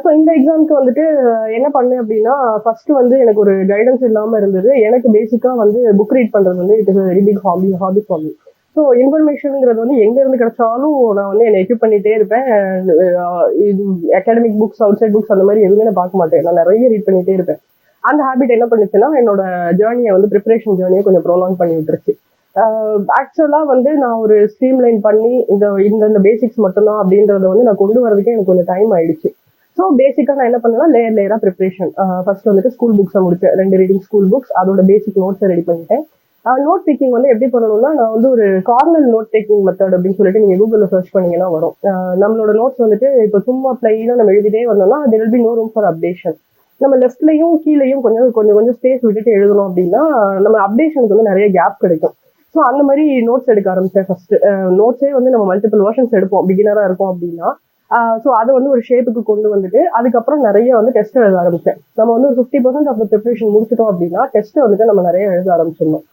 So இந்த எக்ஸாம்க்கு வந்துட்டு என்ன பண்ணேன் அப்படின்னா, ஃபர்ஸ்ட் வந்து எனக்கு ஒரு கைடன்ஸ் இல்லாம இருந்தது. எனக்கு பேசிக்கா வந்து புக் ரீட் பண்றது வந்து it is very big hobby for me. So இன்ஃபர்மேஷன்ங்கிறது வந்து எங்க இருந்து கிடைச்சாலும் நான் வந்து என்னை எக்யூப் பண்ணிட்டே இருப்பேன். இது academic books, outside books அந்த மாதிரி எதுவுமே நான் பார்க்க மாட்டேன். நான் நிறைய ரீட் பண்ணிட்டே இருப்பேன். அந்த ஹேபிட் என்ன பண்ணுச்சுன்னா, என்னோட ஜேர்னியை வந்து ப்ரிப்பரேஷன் ஜேர்னியை கொஞ்சம் ப்ரோலாங் பண்ணி விட்டுருச்சு. ஆக்சுவலா வந்து நான் ஒரு ஸ்ட்ரீம்லைன் பண்ணி இந்த பேசிக்ஸ் மட்டும்தான் அப்படின்றத வந்து நான் கொண்டு வரதுக்கே எனக்கு கொஞ்சம் டைம் ஆயிடுச்சு. ஸோ பேசிக்கா நான் என்ன பண்ணேன்னா லேயரா ப்ரிப்பரேஷன். ஃபர்ஸ்ட் வந்துட்டு ஸ்கூல் புக்ஸை முடிச்சேன். 2 ரீடிங் ஸ்கூல் புக்ஸ், அதோட பேசிக் நோட்ஸை ரெடி பண்ணிட்டேன். நோட் டேக்கிங் வந்து எப்படி பண்ணணும்னா, நான் வந்து ஒரு கார்னர் நோட் டேக்கிங் மெத்தட் அப்படின்னு சொல்லிட்டு நீங்க கூகுள்ல சர்ச் பண்ணீங்கன்னா வரும். நம்மளோட நோட்ஸ் வந்துட்டு இப்போ சும்மா பிளைனா நம்ம எழுதிட்டே வந்தோம்னா there will be no room for updation. நம்ம லெஃப்ட்லயும் கீழேயும் கொஞ்சம் கொஞ்சம் கொஞ்சம் ஸ்பேஸ் விட்டுட்டு எழுதணும் அப்படின்னா நம்ம அப்டேஷனுக்கு வந்து நிறைய கேப் கிடைக்கும். ஸோ அந்த மாதிரி நோட்ஸ் எடுக்க ஆரம்பிச்சேன் ஃபர்ஸ்ட். நோட்ஸே வந்து நம்ம மல்டிபிள் வெர்ஷன்ஸ் எடுப்போம் பிகினரா இருக்கும் அப்படின்னா. ஸோ அதை வந்து ஒரு ஷேப்புக்கு கொண்டு வந்துட்டு அதுக்கப்புறம் நிறைய வந்து டெஸ்ட் எழுத ஆரம்பிச்சேன். நம்ம வந்து ஒரு 50% ஆஃப் த ப்ரிப்பரேஷன் முடிச்சிட்டோம் அப்படின்னா டெஸ்ட் வந்துட்டு நம்ம நிறைய எழுத ஆரம்பிச்சிடணும்.